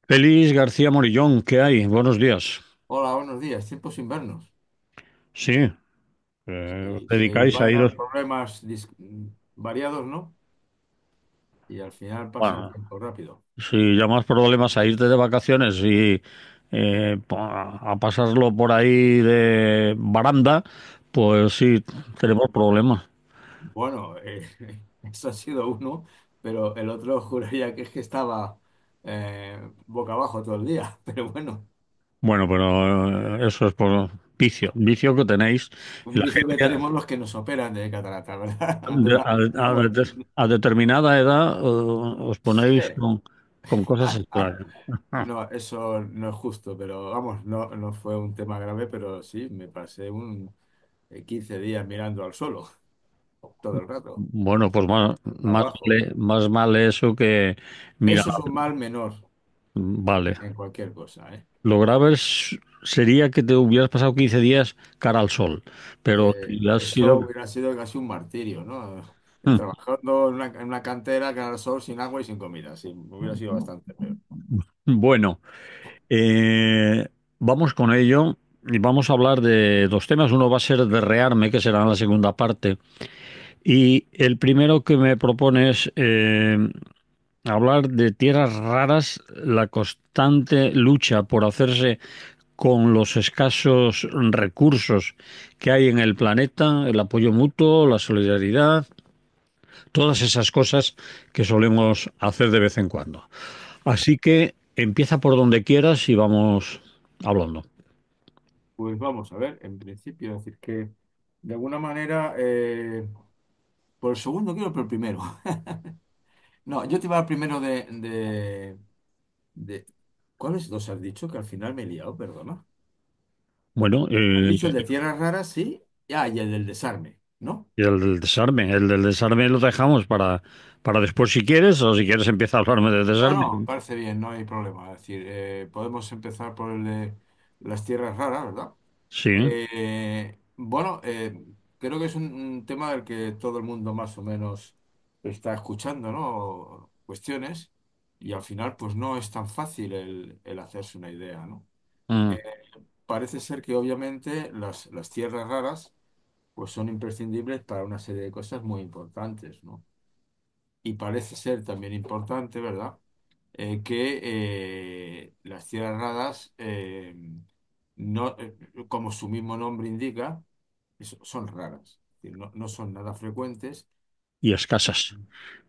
Félix García Morillón, ¿qué hay? Buenos días. Hola, buenos días. Tiempos sin vernos. Sí, os Y se dedicáis a van iros. dando problemas variados, ¿no? Y al final pasa el Bueno, tiempo rápido. si llamas problemas a irte de vacaciones y a pasarlo por ahí de baranda, pues sí, tenemos problemas. Bueno, eso ha sido uno, pero el otro juraría que es que estaba boca abajo todo el día. Pero bueno, Bueno, pero eso es por vicio que tenéis. Y un la vicio que gente tenemos los que nos operan de catarata, ¿verdad? Los de- demás, no. a determinada edad os Sí. ponéis con cosas extrañas. No, eso no es justo, pero vamos, no fue un tema grave, pero sí, me pasé 15 días mirando al suelo todo el rato. Bueno, pues Abajo. más vale eso que, mira, Eso es un mal menor vale. en cualquier cosa, ¿eh? Lo grave sería que te hubieras pasado 15 días cara al sol, pero si has Eso sido... hubiera sido casi un martirio, ¿no? Mm. Trabajando en una cantera, que al sol, sin agua y sin comida. Sí, hubiera sido bastante peor. Bueno, eh, vamos con ello y vamos a hablar de dos temas. Uno va a ser de Rearme, que será en la segunda parte, y el primero que me propone es hablar de tierras raras, la constante lucha por hacerse con los escasos recursos que hay en el planeta, el apoyo mutuo, la solidaridad, todas esas cosas que solemos hacer de vez en cuando. Así que empieza por donde quieras y vamos hablando. Pues vamos a ver, en principio, es decir que de alguna manera, por el segundo quiero, pero el primero. No, yo te iba a hablar primero de- ¿Cuáles dos has dicho? Que al final me he liado, perdona. Bueno, Has dicho el de tierras raras, sí. Ah, y el del desarme, ¿no? y el del desarme lo dejamos para después si quieres, o si quieres empieza a hablarme del No, desarme. no, parece bien, no hay problema. Es decir, podemos empezar por el de las tierras raras, ¿verdad? Sí. Bueno, creo que es un tema del que todo el mundo más o menos está escuchando, ¿no? Cuestiones, y al final, pues no es tan fácil el hacerse una idea, ¿no? Mm. Eh, Parece ser que obviamente las tierras raras, pues son imprescindibles para una serie de cosas muy importantes, ¿no? Y parece ser también importante, ¿verdad? Que las tierras raras, no, como su mismo nombre indica, son raras, es decir, no son nada frecuentes, Y escasas.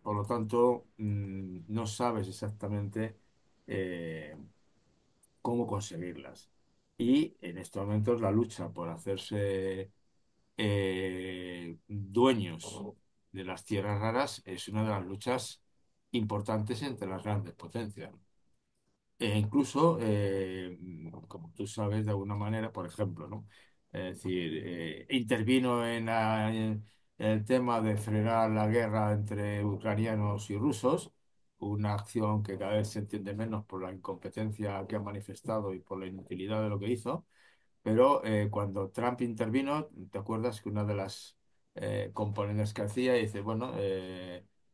por lo tanto, no sabes exactamente eh, cómo conseguirlas. Y en estos momentos la lucha por hacerse dueños de las tierras raras es una de las luchas importantes entre las grandes potencias. E incluso, como tú sabes, de alguna manera, por ejemplo, ¿no? Es decir, intervino en el tema de frenar la guerra entre ucranianos y rusos, una acción que cada vez se entiende menos por la incompetencia que ha manifestado y por la inutilidad de lo que hizo. Pero cuando Trump intervino, ¿te acuerdas que una de las componentes que hacía dice, bueno,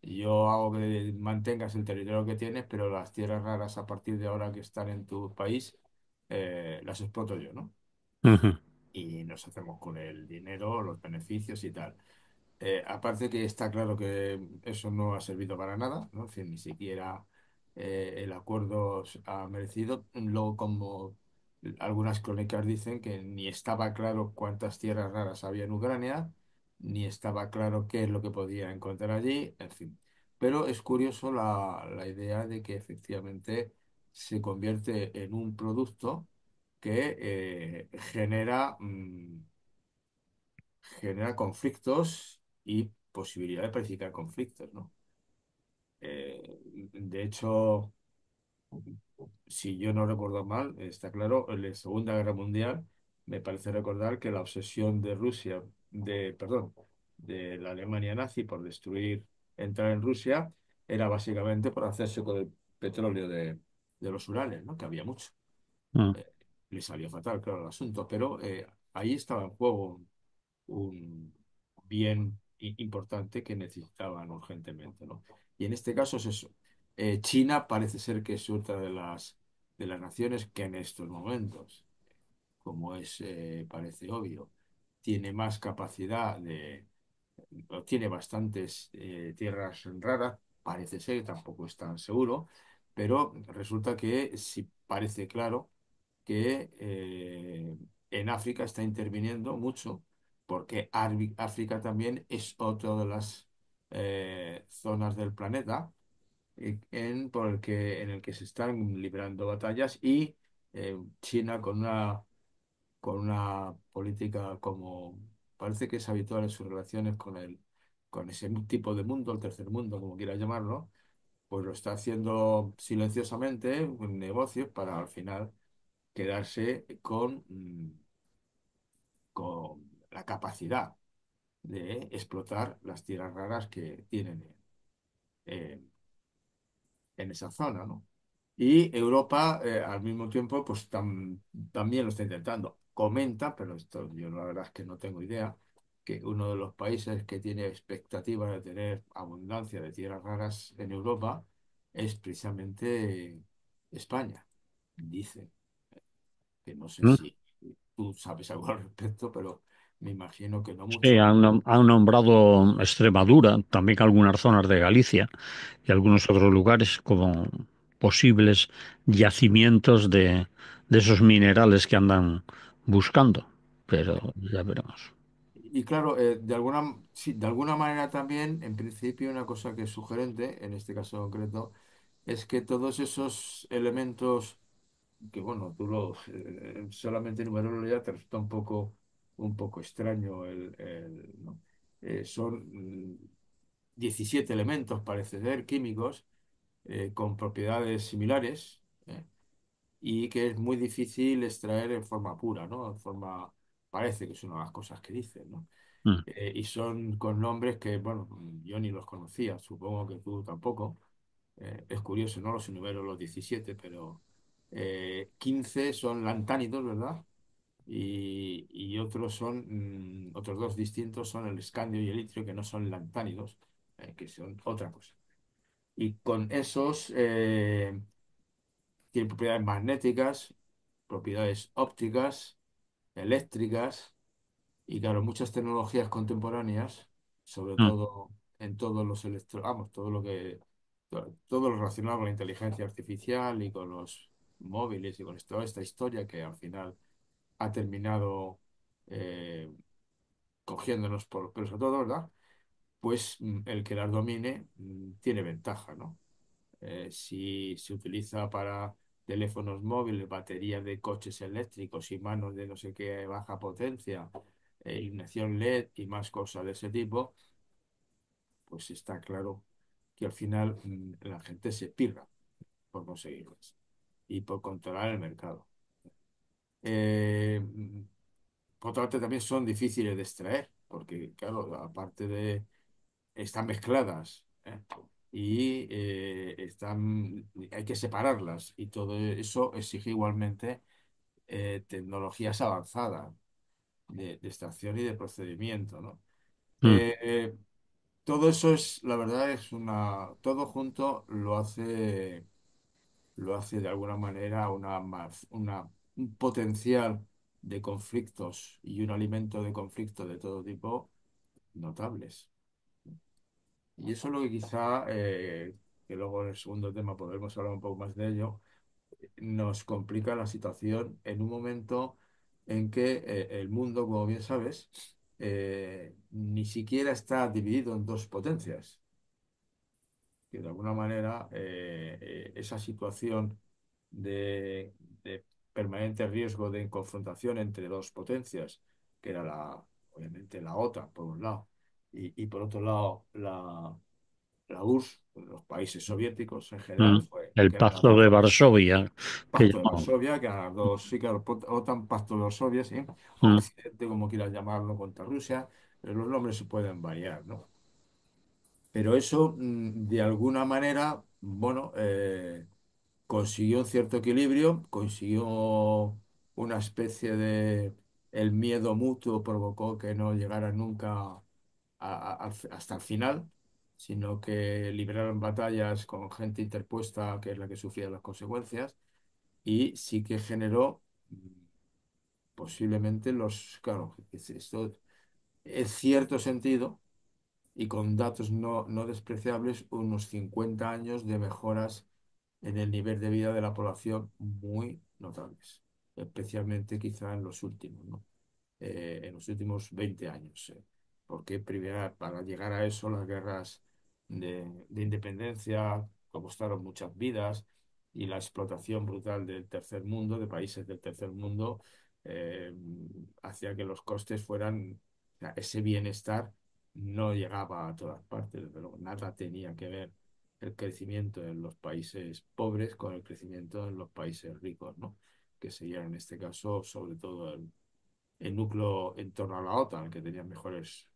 yo hago que mantengas el territorio que tienes, pero las tierras raras a partir de ahora que están en tu país, las exploto yo, ¿no? Ujú. Y nos hacemos con el dinero, los beneficios y tal. Aparte que está claro que eso no ha servido para nada, ¿no? Es decir, ni siquiera el acuerdo ha merecido. Luego, como algunas crónicas dicen que ni estaba claro cuántas tierras raras había en Ucrania, ni estaba claro qué es lo que podía encontrar allí, en fin. Pero es curioso la idea de que efectivamente se convierte en un producto que genera conflictos y posibilidad de practicar conflictos, ¿no? De hecho, si yo no recuerdo mal, está claro, en la Segunda Guerra Mundial me parece recordar que la obsesión de Rusia, perdón, de la Alemania nazi por destruir, entrar en Rusia, era básicamente por hacerse con el petróleo de los Urales, ¿no? Que había mucho. Mm. Eh, Le salió fatal, claro, el asunto, pero ahí estaba en juego un bien importante que necesitaban urgentemente, ¿no? Y en este caso es eso. China parece ser que es otra de las de las naciones que en estos momentos, como es, parece obvio, tiene más capacidad o tiene bastantes tierras raras, parece ser, tampoco es tan seguro, pero resulta que sí parece claro que en África está interviniendo mucho, porque África también es otra de las zonas del planeta en el que se están librando batallas y China con una política como parece que es habitual en sus relaciones con ese tipo de mundo, el tercer mundo, como quieras llamarlo, pues lo está haciendo silenciosamente, negocios para al final quedarse con la capacidad de explotar las tierras raras que tienen en esa zona, ¿no? Y Europa, al mismo tiempo, pues también lo está intentando. Comenta, pero esto yo la verdad es que no tengo idea, que uno de los países que tiene expectativas de tener abundancia de tierras raras en Europa es precisamente España. Dice, que no sé ¿Mm? si tú sabes algo al respecto, pero me imagino que no Sí, mucho. han nombrado Extremadura, también algunas zonas de Galicia y algunos otros lugares como posibles yacimientos de esos minerales que andan buscando. Pero ya veremos. Y claro, sí, de alguna manera también, en principio, una cosa que es sugerente, en este caso concreto, es que todos esos elementos que, bueno, solamente enumerarlo ya te resulta un poco extraño, ¿no? Son 17 elementos, parece ser, químicos, con propiedades similares, y que es muy difícil extraer en forma pura, ¿no? Parece que es una de las cosas que dicen, ¿no? Mm, Y son con nombres que, bueno, yo ni los conocía, supongo que tú tampoco. Es curioso, no los enumero los 17, pero 15 son lantánidos, ¿verdad? Y otros dos distintos son el escandio y el itrio, que no son lantánidos, que son otra cosa. Y con esos tienen propiedades magnéticas, propiedades ópticas, eléctricas. Y claro, muchas tecnologías contemporáneas, sobre mm, todo en todos vamos, todo lo relacionado con la inteligencia artificial y con los móviles y con toda esta historia que al final ha terminado eh, cogiéndonos por los pelos a todos, ¿verdad? Pues el que las domine tiene ventaja, ¿no? Si se utiliza para teléfonos móviles, baterías de coches eléctricos y manos de no sé qué baja potencia, iluminación LED y más cosas de ese tipo, pues está claro que al final la gente se pirra por conseguirlas y por controlar el mercado. Por otra parte, también son difíciles de extraer, porque, claro, aparte de están mezcladas, ¿eh? Y hay que separarlas y todo eso exige igualmente tecnologías avanzadas de extracción y de procedimiento, ¿no? mm, Eh, Todo eso la verdad, todo junto lo hace de alguna manera un potencial de conflictos y un alimento de conflictos de todo tipo notables. Y eso es lo que quizá, que luego en el segundo tema podremos hablar un poco más de ello, nos complica la situación en un momento en que el mundo, como bien sabes, ni siquiera está dividido en dos potencias, que de alguna manera esa situación de, de permanente riesgo de confrontación entre dos potencias, que era obviamente la OTAN, por un lado, y por otro lado la URSS, los países soviéticos en general, mm. El que eran las Pacto dos de fuerzas. Varsovia, que Pacto de llamamos. Varsovia, que eran las dos, sí, claro, OTAN, Pacto de Varsovia, sí, Mm, Occidente, como quieras llamarlo, contra Rusia, pero los nombres se pueden variar, ¿no? Pero eso, de alguna manera, bueno, consiguió un cierto equilibrio, consiguió una especie de... El miedo mutuo provocó que no llegara nunca hasta el final, sino que libraron batallas con gente interpuesta, que es la que sufría las consecuencias. y sí que generó posiblemente claro, esto en cierto sentido y con datos no despreciables, unos 50 años de mejoras en el nivel de vida de la población muy notables, especialmente quizá en los últimos, ¿no? En los últimos 20 años. Porque para llegar a eso las guerras de independencia costaron muchas vidas y la explotación brutal del tercer mundo, de países del tercer mundo, eh, hacía que los costes fueran, o sea, ese bienestar no llegaba a todas partes, desde luego, nada tenía que ver el crecimiento en los países pobres con el crecimiento en los países ricos, ¿no? Que sería en este caso sobre todo el núcleo en torno a la OTAN, que tenía mejores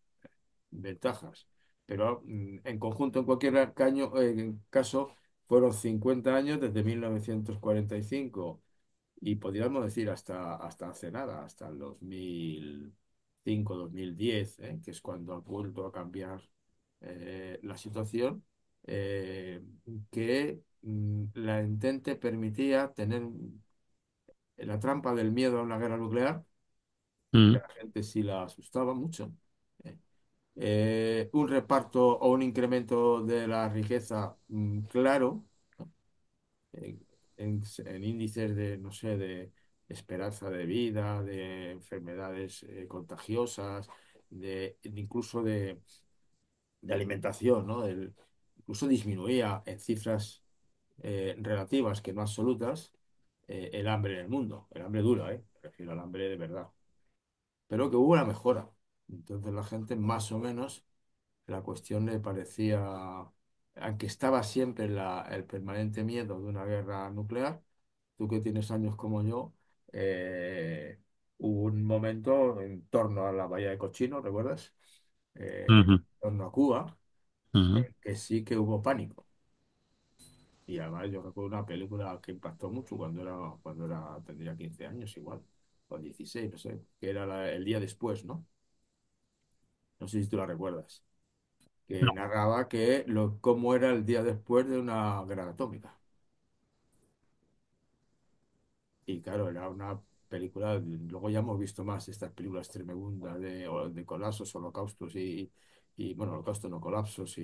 ventajas. Pero en conjunto, en cualquier caso, fueron 50 años desde 1945 y podríamos decir hasta hace nada, hasta el 2005, 2010, que es cuando ha vuelto a cambiar la situación, eh, que la Entente permitía tener la trampa del miedo a una guerra nuclear, que mm, a la gente sí la asustaba mucho. eh, un reparto o un incremento de la riqueza claro, en, en índices de, no sé, de esperanza de vida, de enfermedades contagiosas, incluso de alimentación, ¿no? Incluso disminuía en cifras relativas, que no absolutas, el hambre en el mundo, el hambre dura, ¿eh? Me refiero al hambre de verdad, pero que hubo una mejora. Entonces la gente más o menos la cuestión le parecía, aunque estaba siempre el permanente miedo de una guerra nuclear, tú que tienes años como yo, hubo un momento en torno a la bahía de Cochino, ¿recuerdas? En ujú, torno a Cuba, ujú. que sí que hubo pánico. Y además yo recuerdo una película que impactó mucho tendría 15 años igual, o 16 no sé, que era el día después, ¿no? No sé si tú la recuerdas, que narraba cómo era el día después de una guerra atómica. Y claro, era una película, luego ya hemos visto más estas películas tremendas de colapsos, holocaustos bueno, holocaustos no colapsos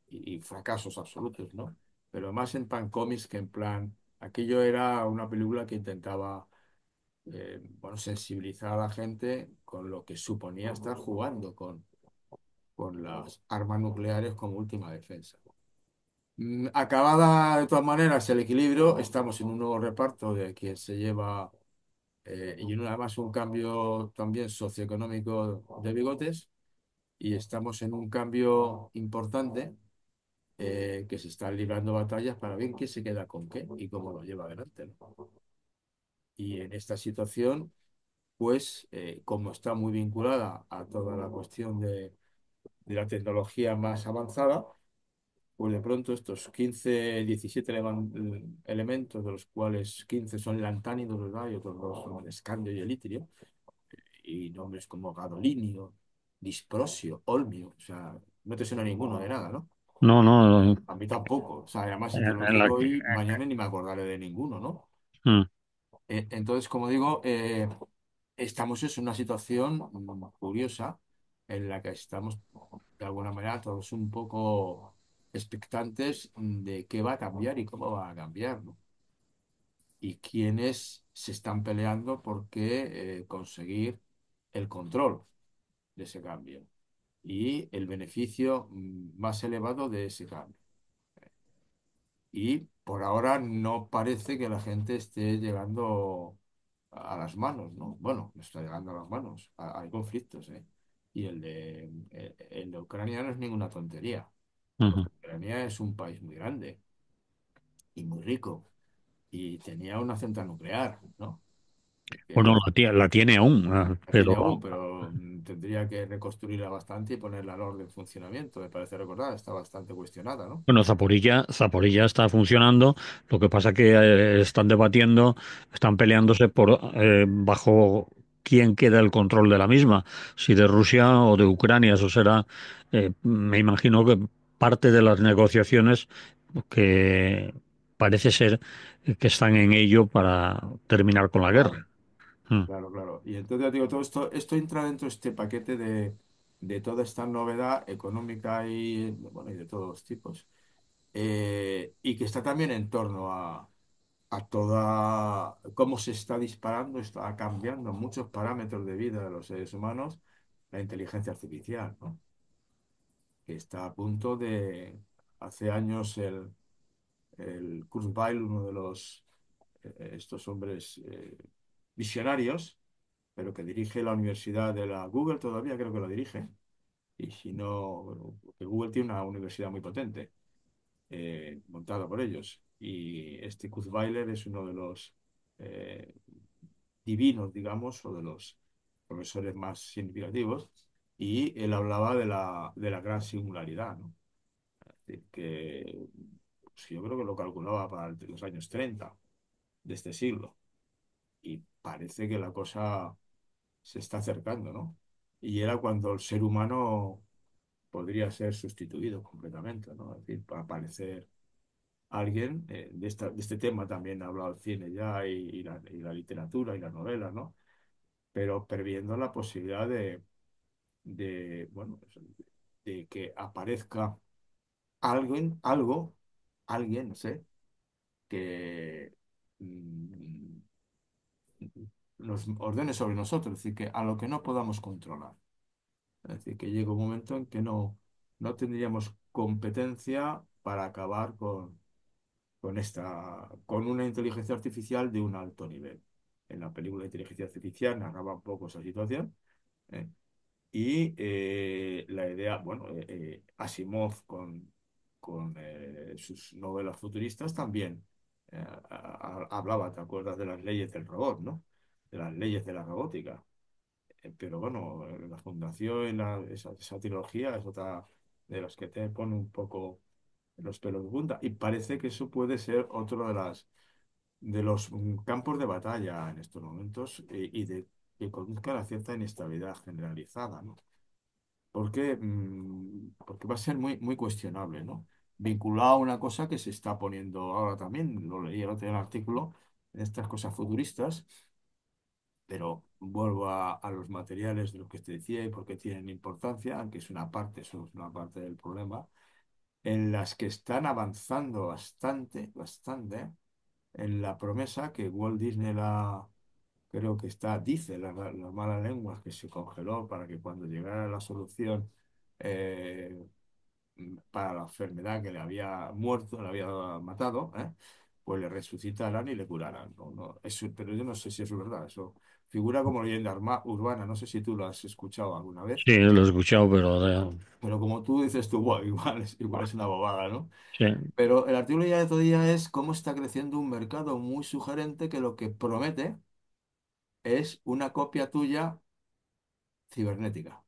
y fracasos absolutos, ¿no? Pero más en pan cómics que en plan, aquello era una película que intentaba, bueno, sensibilizar a la gente con lo que suponía estar jugando con las armas nucleares como última defensa. Acabada de todas maneras el equilibrio, estamos en un nuevo reparto de quien se lleva además un cambio también socioeconómico de bigotes y estamos en un cambio importante que se están librando batallas para ver quién se queda con qué y cómo lo lleva adelante, ¿no? Y en esta situación, pues como está muy vinculada a toda la cuestión de la tecnología más avanzada, pues de pronto estos 15 17 elementos, de los cuales 15 son lantánidos, ¿verdad? Y otros dos son escandio y elitrio, y nombres como gadolinio, disprosio, olmio, o sea, no te suena ninguno de nada, ¿no? No, no, A mí tampoco, o sea, además si te los en la digo que- hoy, mañana ni me acordaré de ninguno, ¿no? mm, Entonces, como digo, estamos en una situación curiosa en la que estamos de alguna manera todos un poco expectantes de qué va a cambiar y cómo va a cambiar, ¿no? Y quiénes se están peleando por qué conseguir el control de ese cambio y el beneficio más elevado de ese cambio. Y por ahora no parece que la gente esté llegando a las manos, ¿no? Bueno, no está llegando a las manos. Hay conflictos, ¿eh? Y el de Ucrania no es ninguna tontería, ujú. porque Ucrania es un país muy grande y muy rico y tenía una central nuclear, ¿no? Bueno, Que la tiene aún, la pero tiene aún, pero tendría que reconstruirla bastante y ponerla al orden en funcionamiento. Me parece recordar, está bastante cuestionada, ¿no? bueno, Zaporilla está funcionando. Lo que pasa que están debatiendo, están peleándose por bajo quién queda el control de la misma, si de Rusia o de Ucrania. Eso será, me imagino que parte de las negociaciones parece ser que están en ello para terminar con la Claro, guerra. Mm. claro, claro. Y entonces ya digo, todo esto entra dentro de este paquete de toda esta novedad económica y, bueno, y de todos los tipos. Y que está también en torno a toda cómo se está disparando, está cambiando muchos parámetros de vida de los seres humanos, la inteligencia artificial, ¿no? Que está a punto de, hace años el Kurzweil, uno de los estos hombres visionarios, pero que dirige la Universidad de la Google todavía, creo que lo dirige. Y si no, bueno, porque Google tiene una universidad muy potente, montada por ellos. Y este Kurzweiler es uno de los eh, divinos, digamos, o de los profesores más significativos. Y él hablaba de la gran singularidad, ¿no? Es decir, que pues, yo creo que lo calculaba para los años 30 de este siglo. Y parece que la cosa se está acercando, ¿no? Y era cuando el ser humano podría ser sustituido completamente, ¿no? Es decir, para aparecer alguien de este tema también ha hablado el cine ya y la literatura y las novelas, ¿no? Pero previendo la posibilidad bueno, de que aparezca alguien, no sé, que mm, nos ordene sobre nosotros, es decir, que a lo que no podamos controlar. Es decir, que llega un momento en que no tendríamos competencia para acabar con una inteligencia artificial de un alto nivel. En la película de inteligencia artificial narraba un poco esa situación. ¿Eh? Y la idea, bueno, Asimov con sus novelas futuristas también hablaba, ¿te acuerdas de las leyes del robot, ¿no? De las leyes de la robótica. Pero bueno, la Fundación, esa trilogía es otra de las que te pone un poco los pelos de punta. Y parece que eso puede ser otro de los campos de batalla en estos momentos y de que conduzca a cierta inestabilidad generalizada, ¿no? Porque va a ser muy, muy cuestionable, ¿no? Vinculado a una cosa que se está poniendo ahora también, lo leí el otro día en el artículo, en estas cosas futuristas, pero vuelvo a los materiales de lo que te decía y por qué tienen importancia, aunque es una parte, eso es una parte del problema, en las que están avanzando bastante, bastante, en la promesa que Walt Disney creo que dice las malas lenguas que se congeló para que cuando llegara la solución eh, para la enfermedad que le había muerto, le había matado, pues le resucitaran y le curaran. No, no, pero yo no sé si eso es verdad. Eso figura como leyenda urbana. No sé si tú lo has escuchado alguna vez. Sí, lo he escuchado, pero Pero como tú dices tú, "Buah, igual es una bobada, ¿no?" sí, Pero el artículo ya de otro día es cómo está creciendo un mercado muy sugerente que lo que promete es una copia tuya cibernética.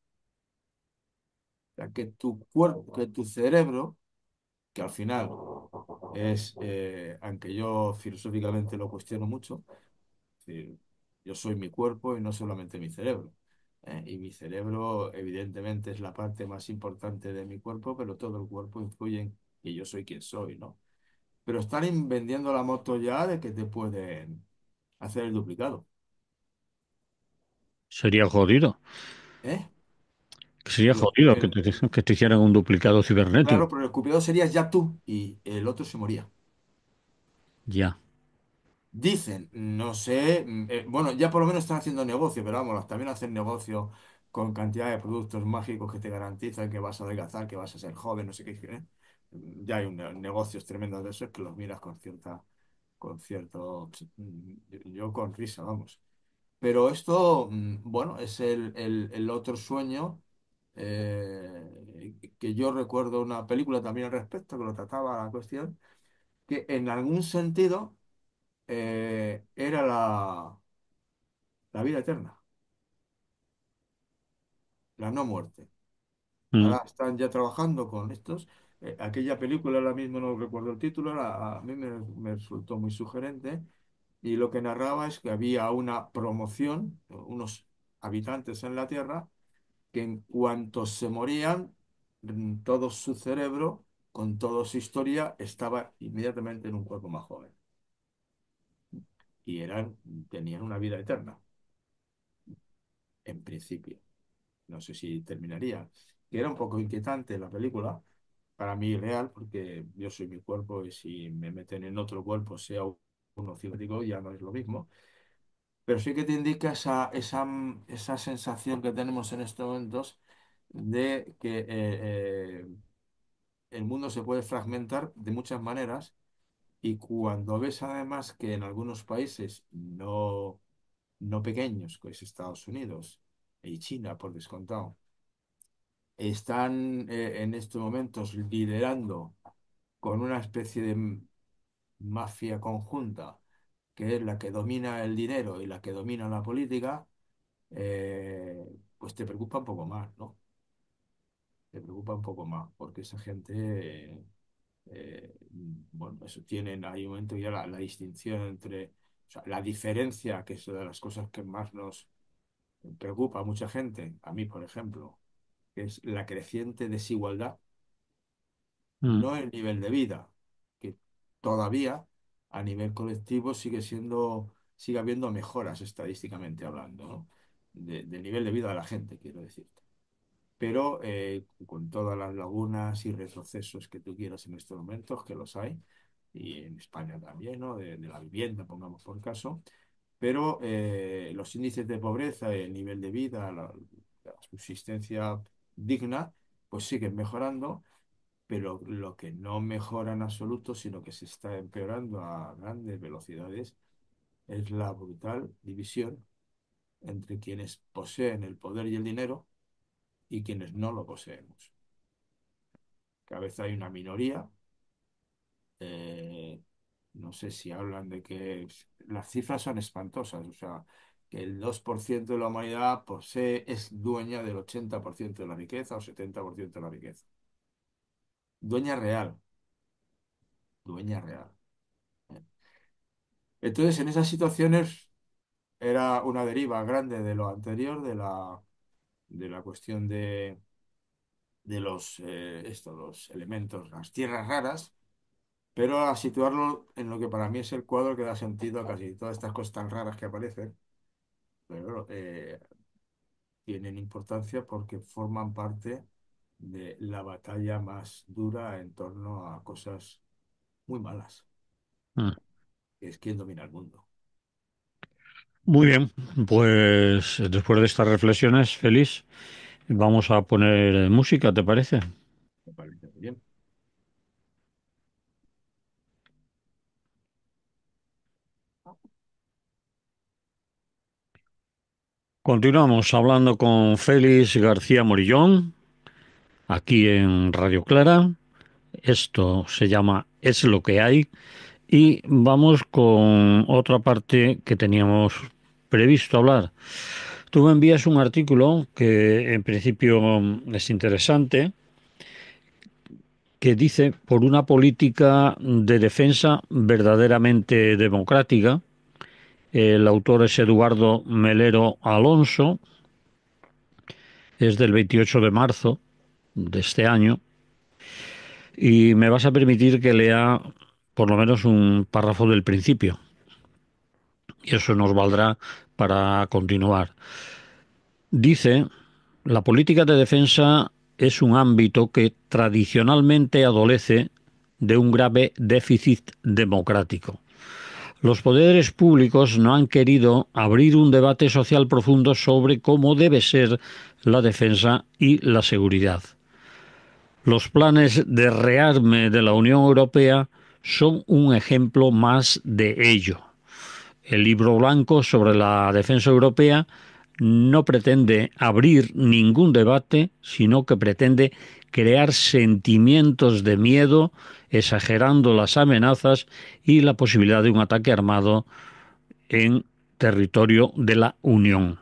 O sea, que tu cuerpo, que tu cerebro, que al final aunque yo filosóficamente lo cuestiono mucho, es decir, yo soy mi cuerpo y no solamente mi cerebro. Y mi cerebro, evidentemente, es la parte más importante de mi cuerpo, pero todo el cuerpo influye en que yo soy quien soy, ¿no? Pero están vendiendo la moto ya de que te pueden hacer el duplicado. sería jodido. ¿Eh? Sería El, jodido el- que te hicieran un duplicado cibernético. claro, pero el escupidor serías ya tú y el otro se moría. Ya. Dicen, no sé, bueno, ya por lo menos están haciendo negocio, pero vamos, también hacen negocio con cantidad de productos mágicos que te garantizan que vas a adelgazar, que vas a ser joven, no sé qué. Ya hay negocios tremendos de esos que los miras con cierto, yo con risa, vamos. Pero esto, bueno, es el otro sueño que yo recuerdo una película también al respecto, que lo trataba la cuestión, que en algún sentido era la vida eterna, la no muerte. Mm. Ahora están ya trabajando con estos. Aquella película, ahora mismo no recuerdo el título, a mí me resultó muy sugerente y lo que narraba es que había una promoción, unos habitantes en la Tierra, que en cuanto se morían, todo su cerebro con toda su historia, estaba inmediatamente en un cuerpo más joven y tenían una vida eterna, en principio. No sé si terminaría. Que era un poco inquietante la película, para mí real, porque yo soy mi cuerpo y si me meten en otro cuerpo, sea uno científico, ya no es lo mismo. Pero sí que te indica esa sensación que tenemos en estos momentos de que el mundo se puede fragmentar de muchas maneras y cuando ves además que en algunos países no pequeños, que es Estados Unidos y China por descontado, están en estos momentos liderando con una especie de mafia conjunta, que es la que domina el dinero y la que domina la política, pues te preocupa un poco más, ¿no? Te preocupa un poco más, porque esa gente, bueno, eso tienen, hay un momento ya la distinción entre, o sea, la diferencia, que es una de las cosas que más nos preocupa a mucha gente, a mí, por ejemplo, que es la creciente desigualdad, Mm, no el nivel de vida, que todavía a nivel colectivo sigue habiendo mejoras estadísticamente hablando, ¿no? Del nivel de vida de la gente, quiero decir. Pero con todas las lagunas y retrocesos que tú quieras en estos momentos, que los hay, y en España también, ¿no? De la vivienda, pongamos por caso, pero los índices de pobreza, el nivel de vida, la subsistencia digna, pues siguen mejorando, pero lo que no mejora en absoluto, sino que se está empeorando a grandes velocidades, es la brutal división entre quienes poseen el poder y el dinero y quienes no lo poseemos. Cada vez hay una minoría, eh, no sé si hablan de que las cifras son espantosas, o sea, que el 2% de la humanidad es dueña del 80% de la riqueza o 70% de la riqueza. Dueña real, dueña real. Entonces, en esas situaciones era una deriva grande de lo anterior, de la cuestión de los elementos, las tierras raras, pero a situarlo en lo que para mí es el cuadro que da sentido a casi todas estas cosas tan raras que aparecen, pero tienen importancia porque forman parte de la batalla más dura en torno a cosas muy malas, mm. que es quién domina el mundo. Muy bien, pues después de estas reflexiones, Félix, vamos a poner música, ¿te parece? Me parece muy bien. Continuamos hablando con Félix García Morillón, aquí en Radio Clara. Esto se llama Es lo que hay. Y vamos con otra parte que teníamos previsto hablar. Tú me envías un artículo que en principio es interesante, que dice por una política de defensa verdaderamente democrática. El autor es Eduardo Melero Alonso, es del 28 de marzo de este año y me vas a permitir que lea por lo menos un párrafo del principio y eso nos valdrá para continuar. Dice, la política de defensa es un ámbito que tradicionalmente adolece de un grave déficit democrático. Los poderes públicos no han querido abrir un debate social profundo sobre cómo debe ser la defensa y la seguridad. Los planes de rearme de la Unión Europea son un ejemplo más de ello. El libro blanco sobre la defensa europea no pretende abrir ningún debate, sino que pretende crear sentimientos de miedo, exagerando las amenazas y la posibilidad de un ataque armado en territorio de la Unión.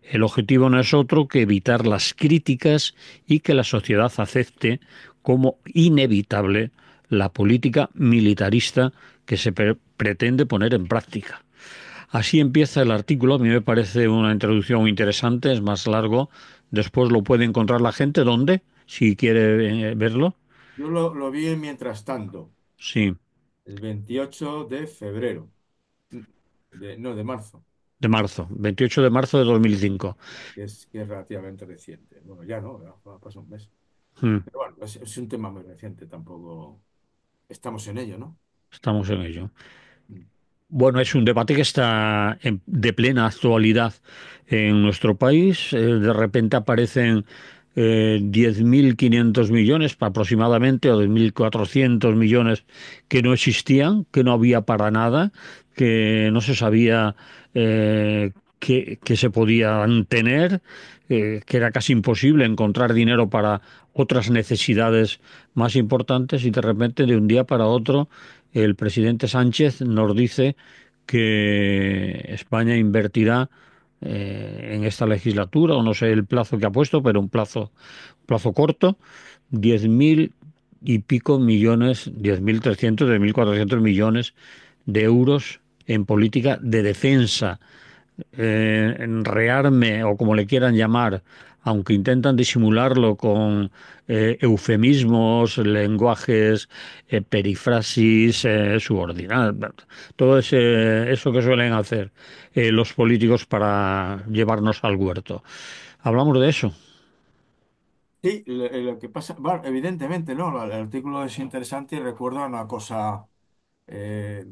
El objetivo no es otro que evitar las críticas y que la sociedad acepte como inevitable la política militarista que se pretende poner en práctica. Así empieza el artículo. A mí me parece una introducción interesante, es más largo. Después lo puede encontrar la gente. ¿Dónde? Si quiere verlo. Yo lo vi mientras tanto, Sí, el 28 de febrero, no, de marzo, de marzo, 28 de marzo de 2005. que es relativamente reciente. Bueno, ya no, ya pasó un mes. Mm, Pero bueno, es un tema muy reciente, tampoco estamos en ello, ¿no? estamos en ello. Mm. Bueno, es un debate que está de plena actualidad en nuestro país. De repente aparecen 10.500 millones aproximadamente o 10.400 millones que no existían, que no había para nada, que no se sabía que se podían tener, que era casi imposible encontrar dinero para otras necesidades más importantes y de repente de un día para otro el presidente Sánchez nos dice que España invertirá en esta legislatura, o no sé el plazo que ha puesto, pero un plazo corto, 10.000 y pico millones, 10.300, 10.400 millones de euros en política de defensa, en rearme o como le quieran llamar, aunque intentan disimularlo con eufemismos, lenguajes, perifrasis subordinadas, todo eso que suelen hacer los políticos para llevarnos al huerto. Hablamos de eso. Sí, lo que pasa, bueno, evidentemente, ¿no? El artículo es interesante y recuerda una cosa eh,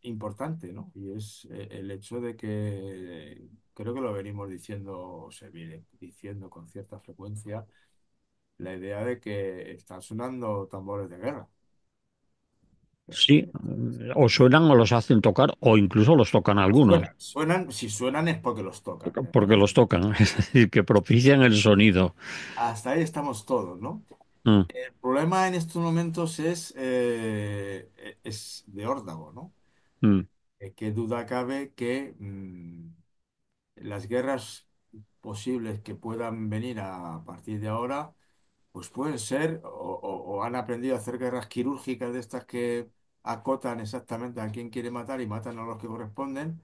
importante, ¿no? Y es el hecho de que creo que lo venimos diciendo, o se viene diciendo con cierta frecuencia, la idea de que están sonando tambores de guerra. Sí, Eh, o suenan o los hacen tocar, o incluso los tocan algunos, si suenan es porque los tocan. porque los tocan, es decir, que propician el sonido. Hasta ahí estamos todos, ¿no? Mm, El problema en estos momentos es de órdago, ¿no? mm, Qué duda cabe que las guerras posibles que puedan venir a partir de ahora, pues pueden ser o han aprendido a hacer guerras quirúrgicas de estas que acotan exactamente a quién quiere matar y matan a los que corresponden,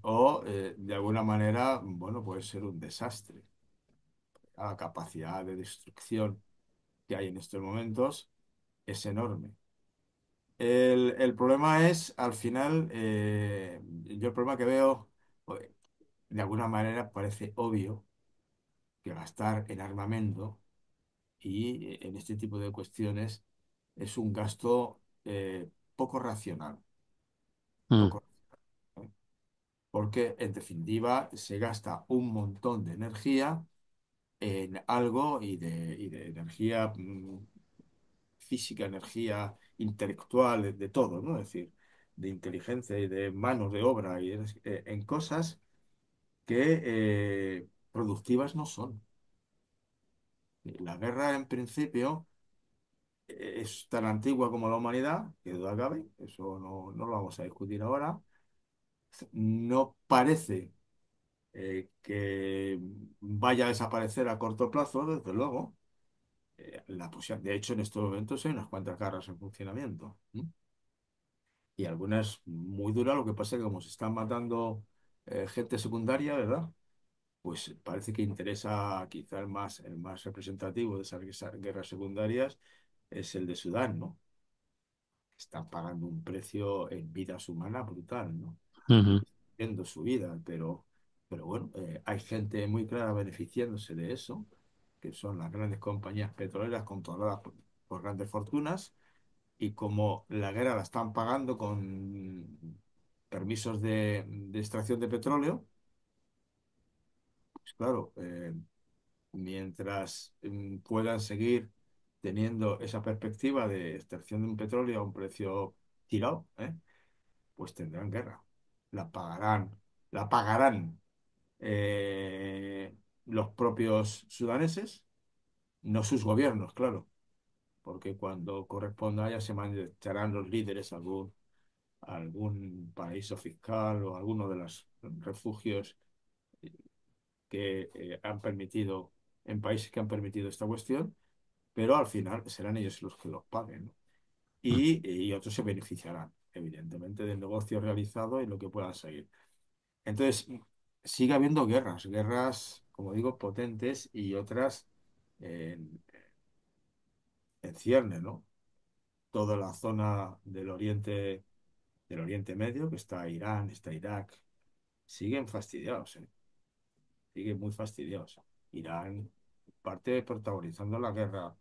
o de alguna manera, bueno, puede ser un desastre. La capacidad de destrucción que hay en estos momentos es enorme. El problema es, al final, yo el problema que veo, pues, de alguna manera parece obvio que gastar en armamento y en este tipo de cuestiones es un gasto poco racional, mm, poco, ¿eh? Porque en definitiva se gasta un montón de energía en algo y de energía física, energía intelectual, de todo, ¿no? Es decir, de inteligencia y de manos de obra y en cosas que productivas no son. La guerra, en principio, es tan antigua como la humanidad, que duda cabe, eso no lo vamos a discutir ahora. No parece que vaya a desaparecer a corto plazo, desde luego. De hecho, en estos momentos hay unas cuantas guerras en funcionamiento. Y algunas muy duras, lo que pasa es que como se están matando gente secundaria, ¿verdad? Pues parece que interesa quizá el más representativo de esas guerras secundarias es el de Sudán, ¿no? Están pagando un precio en vidas humanas brutal, ¿no? ujú, Viendo su vida, pero bueno, hay gente muy clara beneficiándose de eso, que son las grandes compañías petroleras controladas por grandes fortunas, y como la guerra la están pagando con permisos de extracción de petróleo, pues claro, mientras puedan seguir teniendo esa perspectiva de extracción de un petróleo a un precio tirado, pues tendrán guerra. La pagarán los propios sudaneses, no sus gobiernos, claro, porque cuando corresponda ya se marcharán los líderes a algún paraíso fiscal o a alguno de los refugios que han permitido, en países que han permitido esta cuestión, pero al final serán ellos los que los paguen, ¿no? mm. Y otros se beneficiarán, evidentemente, del negocio realizado y lo que puedan seguir. Entonces, sigue habiendo guerras, como digo, potentes y otras eh, en cierne, ¿no? Toda la zona del Oriente Medio, que está Irán, está Irak, siguen fastidiados, ¿eh? Siguen muy fastidiados. Irán parte protagonizando la guerra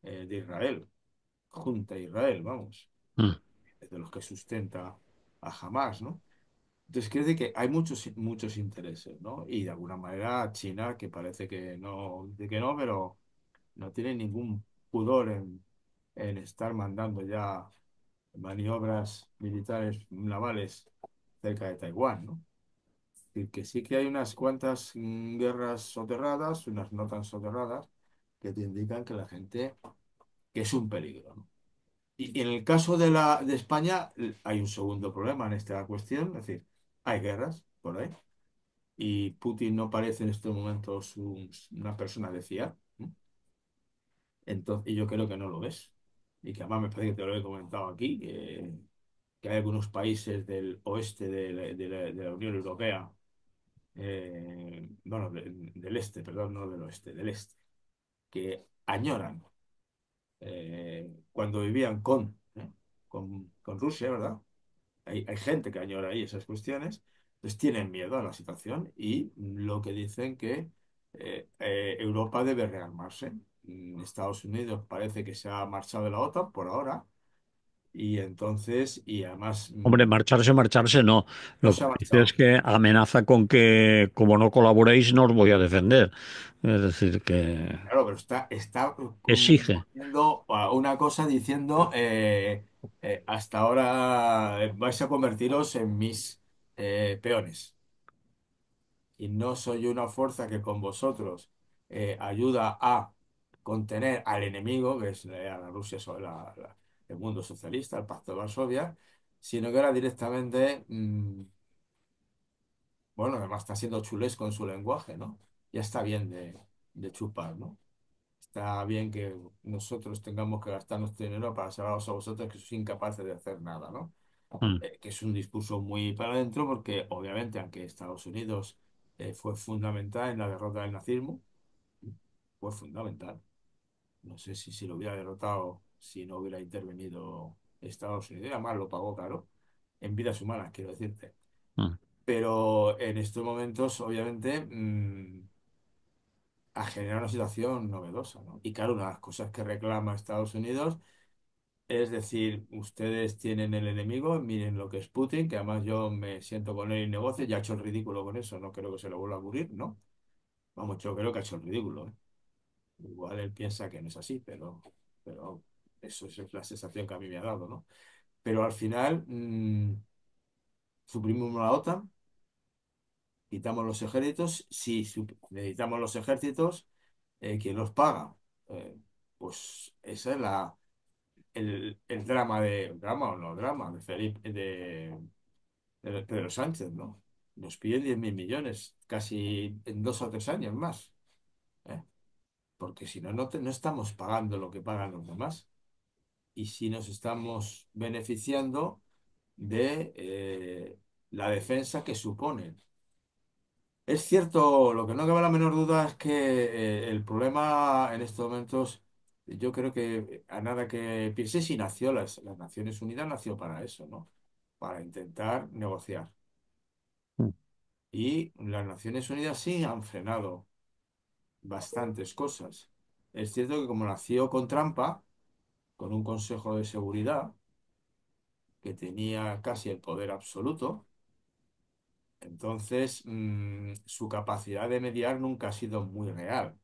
de Israel, junto a Israel, vamos, mm. de los que sustenta a Hamas, ¿no? Entonces, quiere decir que hay muchos intereses, ¿no? Y de alguna manera China, que parece que no, pero no tiene ningún pudor en estar mandando ya maniobras militares navales cerca de Taiwán, ¿no? Es decir, que sí que hay unas cuantas guerras soterradas, unas no tan soterradas, que te indican que la gente, que es un peligro, ¿no? Y en el caso de España hay un segundo problema en esta cuestión, es decir, hay guerras por ahí y Putin no parece en estos momentos una persona de fiar, ¿no? Entonces, y yo creo que no lo es. Y que además me parece que te lo he comentado aquí, que hay algunos países del oeste de la Unión Europea, bueno, del este, perdón, no del oeste, del este, que añoran cuando vivían con Rusia, ¿verdad? Hay gente que añora ahí esas cuestiones, pues tienen miedo a la situación y lo que dicen que Europa debe rearmarse. Estados Unidos parece que se ha marchado de la OTAN por ahora y entonces, y además Hombre, marcharse, no. no Lo se ha que dice es marchado. que amenaza con que, como no colaboréis, no os voy a defender. Es decir, que Claro, pero está exige. poniendo una cosa diciendo hasta ahora vais a convertiros en mis peones. Y no soy una fuerza que con vosotros ayuda a contener al enemigo, que es a la Rusia, el mundo socialista, el Pacto de Varsovia, sino que ahora directamente, bueno, además está siendo chulés con su lenguaje, ¿no? Ya está bien de chupar, ¿no? Está bien que nosotros tengamos que gastar nuestro dinero para salvaros a vosotros que sois incapaces de hacer nada, ¿no? Mm, Que es un discurso muy para adentro porque obviamente aunque Estados Unidos fue fundamental en la derrota del nazismo, fue fundamental. No sé si lo hubiera derrotado si no hubiera intervenido Estados Unidos, y además lo pagó caro, en vidas humanas, quiero decirte. mm, Pero en estos momentos, obviamente, ha generado una situación novedosa, ¿no? Y claro, una de las cosas que reclama Estados Unidos es decir, ustedes tienen el enemigo, miren lo que es Putin, que además yo me siento con él y negocio, ya ha hecho el ridículo con eso, no creo que se lo vuelva a ocurrir, ¿no? Vamos, yo creo que ha hecho el ridículo, ¿eh? Igual él piensa que no es así, pero eso es la sensación que a mí me ha dado, ¿no? Pero al final, suprimimos la OTAN, quitamos los ejércitos, si necesitamos los ejércitos, ¿quién los paga? Eh, pues esa es el drama o no drama de Felipe, de Pedro Sánchez, ¿no? Nos piden 10.000 millones, casi en 2 o 3 años más, ¿eh? Porque si no, no estamos pagando lo que pagan los demás y si nos estamos beneficiando de la defensa que suponen. Es cierto, lo que no cabe la menor duda es que el problema en estos momentos, yo creo que a nada que piense si nació las Naciones Unidas nació para eso, ¿no? Para intentar negociar. mm, Y las Naciones Unidas sí han frenado bastantes cosas. Es cierto que como nació con trampa, con un Consejo de Seguridad que tenía casi el poder absoluto, entonces su capacidad de mediar nunca ha sido muy real,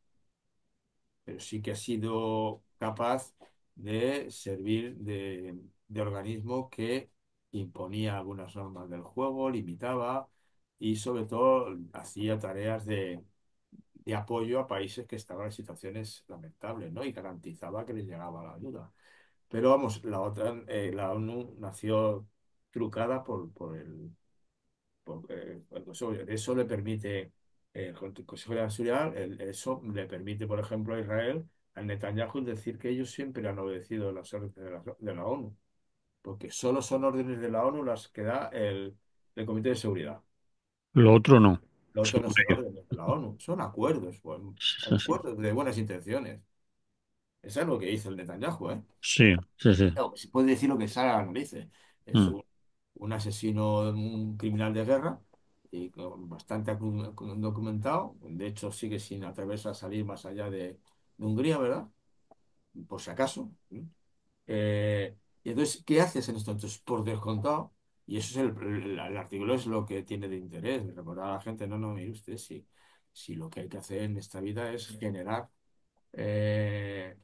pero sí que ha sido capaz de servir de organismo que imponía algunas normas del juego, limitaba y sobre todo hacía tareas de apoyo a países que estaban en situaciones lamentables, ¿no? Y garantizaba que les llegaba la ayuda. Pero vamos, la ONU nació trucada por el Consejo. Eso le permite, el Consejo de Seguridad, eso le permite, por ejemplo, a Israel, a Netanyahu, decir que ellos siempre han obedecido las órdenes de la ONU, porque solo son órdenes de la ONU las que da el Comité de Seguridad. lo otro no, Lo otro no según son ellos. órdenes de la ONU, son acuerdos, bueno, acuerdos de buenas intenciones. Eso es lo que hizo el Netanyahu, ¿eh? Sí, sí, sí. No, se puede decir lo que salga a la narices. Es Mm, un asesino, un criminal de guerra y bastante documentado. De hecho, sigue sin atreverse a salir más allá de Hungría, ¿verdad? Por si acaso. ¿Eh? Y entonces, ¿qué haces en esto? Entonces, por descontado, y eso es el artículo es lo que tiene de interés, de recordar a la gente, no, no, mire usted, si lo que hay que hacer en esta vida es generar eh,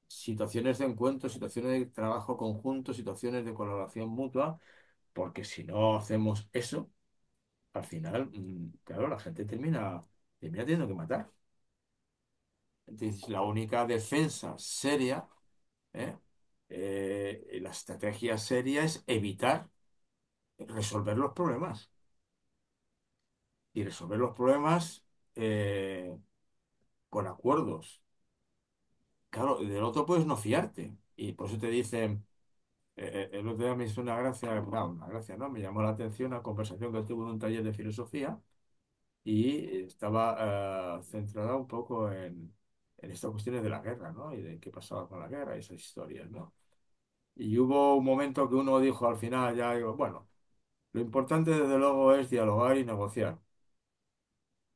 situaciones de encuentro, situaciones de trabajo conjunto, situaciones de colaboración mutua, porque si no hacemos eso, al final, claro, la gente termina teniendo que matar. Entonces, la única defensa seria, ¿eh? La estrategia seria es evitar resolver los problemas. Y resolver los problemas con acuerdos. Claro, y del otro puedes no fiarte. Y por eso te dicen, el otro día me hizo una gracia, bueno, una gracia, ¿no? Me llamó la atención una conversación que tuve en un taller de filosofía y estaba centrada un poco en estas cuestiones de la guerra, ¿no? Y de qué pasaba con la guerra y esas historias, ¿no? Y hubo un momento que uno dijo al final, ya digo, bueno, lo importante desde luego es dialogar y negociar,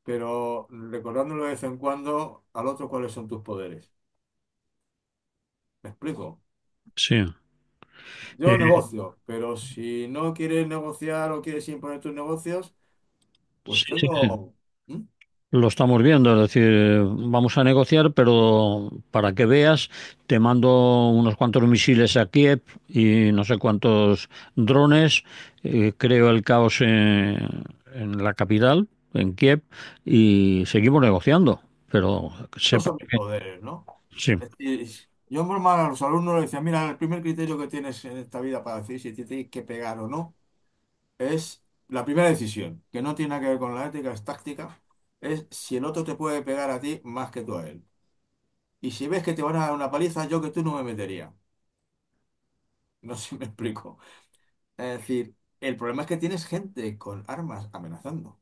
pero recordándolo de vez en cuando al otro cuáles son tus poderes. ¿Me explico? sí. Yo negocio, pero si no quieres negociar o quieres imponer tus negocios, Sí, pues sí, sí. tengo... ¿Mm? Lo estamos viendo, es decir, vamos a negociar, pero para que veas, te mando unos cuantos misiles a Kiev y no sé cuántos drones, creo el caos en la capital, en Kiev, y seguimos negociando, pero Esos sepa son mis que poderes, ¿no? sí, Es decir, yo en broma a los alumnos les decía, mira, el primer criterio que tienes en esta vida para decir si te tienes que pegar o no es la primera decisión, que no tiene nada que ver con la ética, es táctica, es si el otro te puede pegar a ti más que tú a él. Y si ves que te van a dar una paliza, yo que tú no me metería. No sé si me explico. Es decir, el problema es que tienes gente con armas amenazando.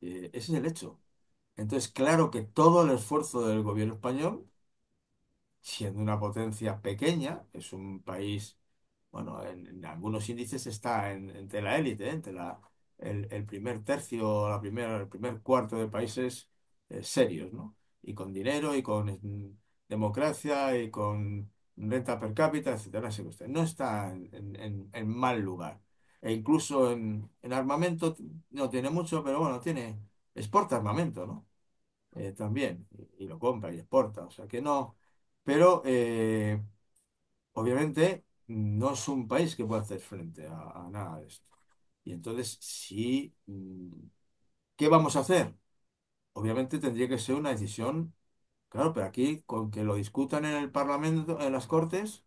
Ese es el hecho. Entonces, claro que todo el esfuerzo del gobierno español, siendo una potencia pequeña, es un país, bueno, en algunos índices está entre la élite, entre el primer tercio, el primer cuarto de países serios, ¿no? Y con dinero y con democracia y con renta per cápita, etcétera. No está en mal lugar. E incluso en armamento no tiene mucho, pero bueno, exporta armamento, ¿no? También, y lo compra y exporta, o sea que no, pero obviamente no es un país que pueda hacer frente a nada de esto. Y entonces, sí, ¿qué vamos a hacer? Obviamente tendría que ser una decisión, claro, pero aquí con que lo discutan en el Parlamento, en las Cortes,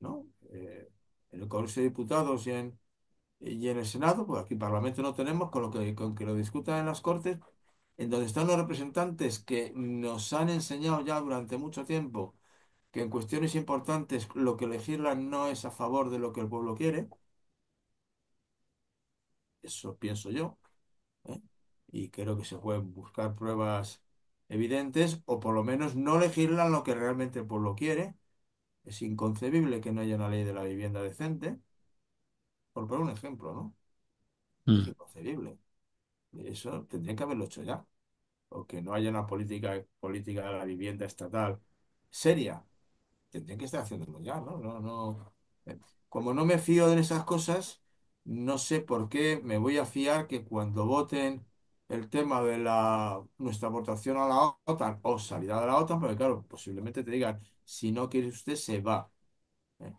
¿no? En el Congreso de Diputados y en el Senado, pues aquí Parlamento no tenemos, con que lo discutan en las Cortes, en donde están los representantes que nos han enseñado ya durante mucho tiempo que en cuestiones importantes lo que legislan no es a favor de lo que el pueblo quiere, eso pienso yo, ¿eh? Y creo que se pueden buscar pruebas evidentes o por lo menos no legislan lo que realmente el pueblo quiere. Es inconcebible que no haya una ley de la vivienda decente, por poner un ejemplo, ¿no? Es mm, inconcebible. Eso tendría que haberlo hecho ya. O que no haya una política de la vivienda estatal seria. Tendrían que estar haciéndolo ya, ¿no? No, no. Eh, Como no me fío de esas cosas, no sé por qué me voy a fiar que cuando voten el tema de nuestra aportación a la OTAN o salida de la OTAN, porque claro, posiblemente te digan, si no quiere usted, se va. ¿Eh?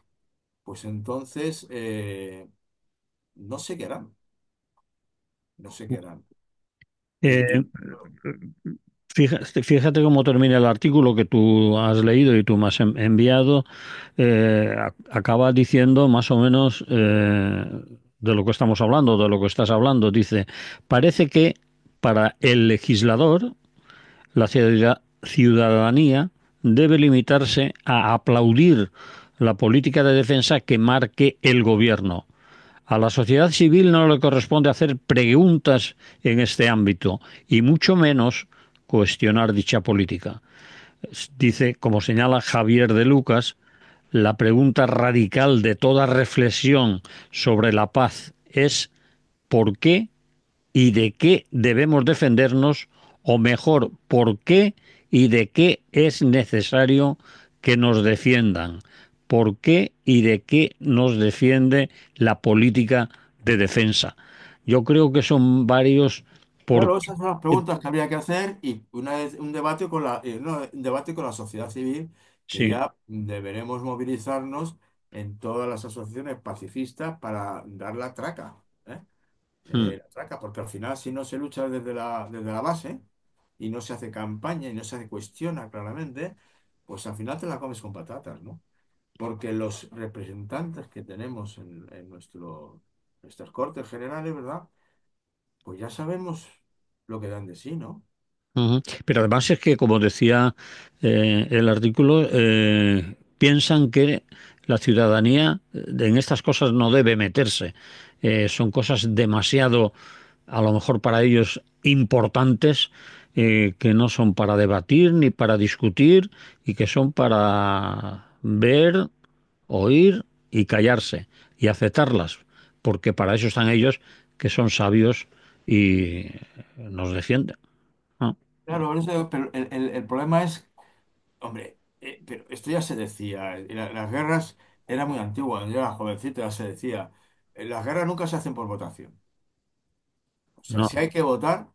Pues entonces, no sé qué harán, no sé qué harán. Y, eh, y- fíjate cómo termina el artículo que tú has leído y tú me has enviado. Acaba diciendo más o menos de lo que estamos hablando, de lo que estás hablando. Dice, parece que para el legislador la ciudadanía debe limitarse a aplaudir la política de defensa que marque el gobierno. A la sociedad civil no le corresponde hacer preguntas en este ámbito y mucho menos cuestionar dicha política. Dice, como señala Javier de Lucas, la pregunta radical de toda reflexión sobre la paz es ¿por qué y de qué debemos defendernos? O mejor, ¿por qué y de qué es necesario que nos defiendan? ¿Por qué y de qué nos defiende la política de defensa? Yo creo que son varios por Claro, esas son las preguntas que habría que hacer y una vez un debate con no, un debate con la sociedad civil que sí. ya deberemos movilizarnos en todas las asociaciones pacifistas para dar la traca, ¿eh? Mm, La traca, porque al final si no se lucha desde la base y no se hace campaña y no se cuestiona claramente, pues al final te la comes con patatas, ¿no? Porque los representantes que tenemos en nuestras Cortes Generales, ¿verdad? Pues ya sabemos lo que dan de sí, ¿no? ujú. Pero además es que, como decía el artículo, piensan que la ciudadanía en estas cosas no debe meterse. Son cosas demasiado, a lo mejor para ellos, importantes, que no son para debatir ni para discutir y que son para ver, oír y callarse y aceptarlas, porque para eso están ellos, que son sabios y nos defienden. Ah, Claro, por eso pero el problema es, hombre, pero esto ya se decía, las guerras era muy antigua, cuando yo era jovencito ya se decía, las guerras nunca se hacen por votación. O sea, no, si hay que votar, o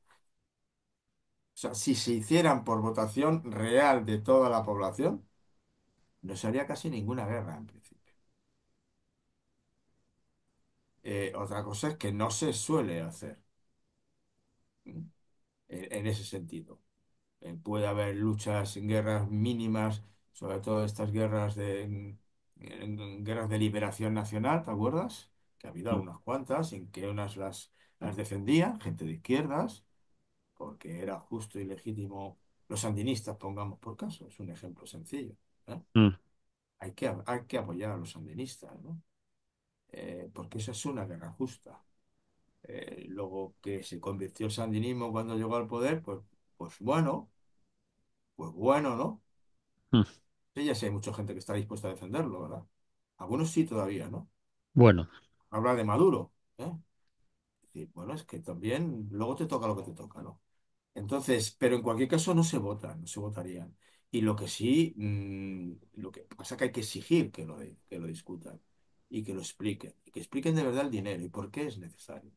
sea, si se hicieran por votación real de toda la población, no se haría casi ninguna guerra en principio. Otra cosa es que no se suele hacer, ¿m? En ese sentido. Puede haber luchas en guerras mínimas, sobre todo estas guerras en guerras de liberación nacional, ¿te acuerdas? Que ha habido algunas cuantas en que unas las defendían, gente de izquierdas, porque era justo y legítimo. Los sandinistas, pongamos por caso, es un ejemplo sencillo, ¿eh? mm, Hay que apoyar a los sandinistas, ¿no? Porque esa es una guerra justa. Luego que se convirtió el sandinismo cuando llegó al poder, pues bueno, ¿no? mm. Sí, ya sé, hay mucha gente que está dispuesta a defenderlo, ¿verdad? Algunos sí todavía, ¿no? Bueno, Habla de Maduro, ¿eh? Y bueno, es que también luego te toca lo que te toca, ¿no? Entonces, pero en cualquier caso no se votan, no se votarían. Y lo que sí, lo que pasa es que hay que exigir que lo discutan y que lo expliquen, y que expliquen de verdad el dinero y por qué es necesario.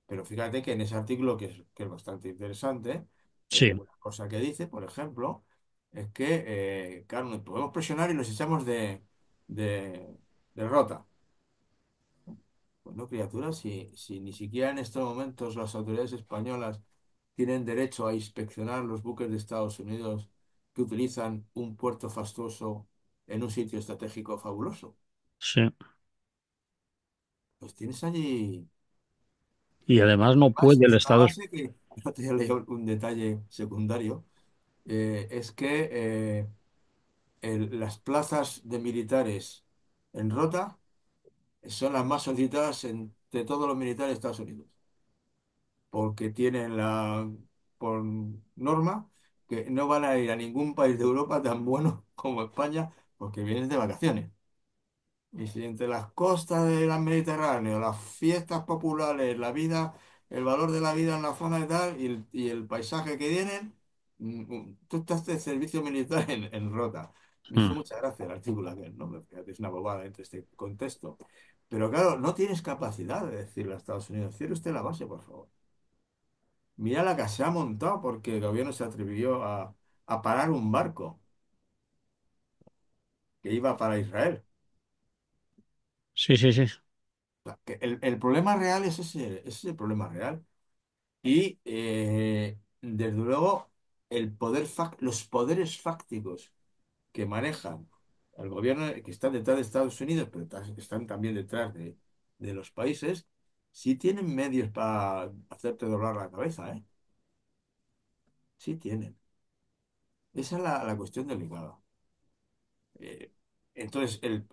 Pero fíjate que en ese artículo, que es bastante interesante, sí, una cosa que dice, por ejemplo, es que, claro, nos podemos presionar y los echamos de, de rota. Bueno, criaturas, si ni siquiera en estos momentos las autoridades españolas tienen derecho a inspeccionar los buques de Estados Unidos que utilizan un puerto fastuoso en un sitio estratégico fabuloso, sí. pues tienes allí. Y además no Además, puede el es una Estado. base que, no te he leído un detalle secundario, es que las plazas de militares en Rota son las más solicitadas entre todos los militares de Estados Unidos, porque tienen por norma que no van a ir a ningún país de Europa tan bueno como España, porque vienen de vacaciones. Y si entre las costas del Mediterráneo, las fiestas populares, la vida, el valor de la vida en la zona y tal, y el paisaje que tienen, tú te haces servicio militar en Rota. Me hizo Mm, mucha gracia el artículo aquel, ¿no? Fíjate, es una bobada entre este contexto. Pero claro, no tienes capacidad de decirle a Estados Unidos, cierre usted la base, por favor. Mira la que se ha montado porque el gobierno se atrevió a parar un barco que iba para Israel. sí, sí, sí, O sea, que el problema real es ese es el problema real. Y desde luego los poderes fácticos que manejan el gobierno, que están detrás de Estados Unidos, pero están también detrás de los países, sí tienen medios para hacerte doblar la cabeza, ¿eh? Sí tienen. Esa es la cuestión delicada. Eh, entonces, el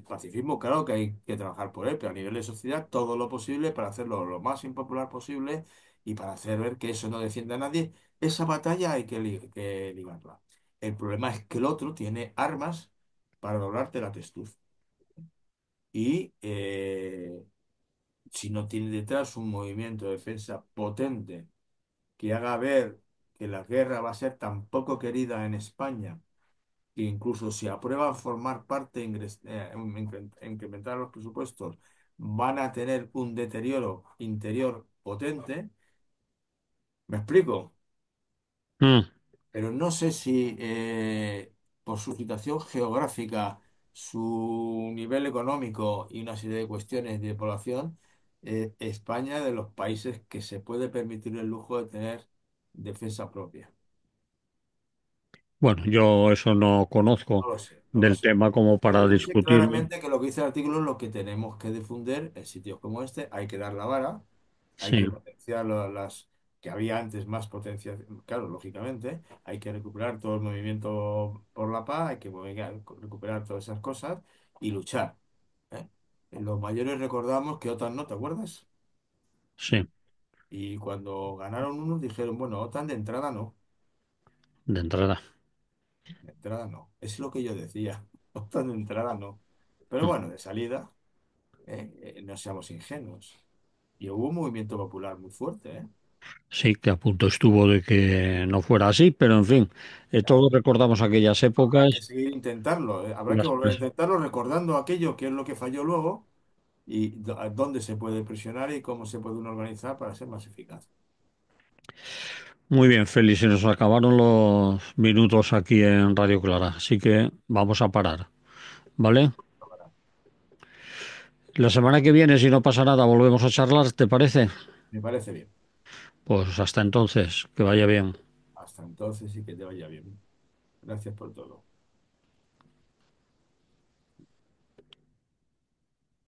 pacifismo, claro que hay que trabajar por él, pero a nivel de sociedad, todo lo posible para hacerlo lo más impopular posible y para hacer ver que eso no defiende a nadie. Esa batalla hay que librarla. El problema es que el otro tiene armas para doblarte la testuz. Y si no tiene detrás un movimiento de defensa potente que haga ver que la guerra va a ser tan poco querida en España, que incluso si aprueban formar parte, incrementar los presupuestos, van a tener un deterioro interior potente. ¿Me explico? Mm. Pero no sé si por su situación geográfica, su nivel económico y una serie de cuestiones de población, España es de los países que se puede permitir el lujo de tener defensa propia. Bueno, yo eso no conozco No lo sé, no lo del sé. tema como para Pero yo sé discutirlo. claramente que lo que dice el artículo es lo que tenemos que difundir en sitios como este. Hay que dar la vara, hay Sí, que potenciar las que había antes más potencia. Claro, lógicamente, hay que recuperar todo el movimiento por la paz, hay que recuperar todas esas cosas y luchar. ¿Eh? Los mayores recordamos que OTAN no, ¿te acuerdas? sí, Y cuando ganaron unos dijeron, bueno, OTAN de entrada no, de entrada. de entrada no. Es lo que yo decía, OTAN de entrada no. Pero Mm. bueno, de salida. No seamos ingenuos. Y hubo un movimiento popular muy fuerte, ¿eh? Sí, que a punto estuvo de que no fuera así, pero en fin, Ya. todos recordamos aquellas Habrá que épocas. seguir intentarlo, ¿eh? Habrá que Las volver a pres- intentarlo recordando aquello que es lo que falló luego y a dónde se puede presionar y cómo se puede uno organizar para ser más eficaz. Muy bien, Félix, se nos acabaron los minutos aquí en Radio Clara, así que vamos a parar, ¿vale? La semana que viene, si no pasa nada, volvemos a charlar, ¿te parece? Me parece bien. Pues hasta entonces, que vaya bien. Hasta entonces y que te vaya bien. Gracias por todo.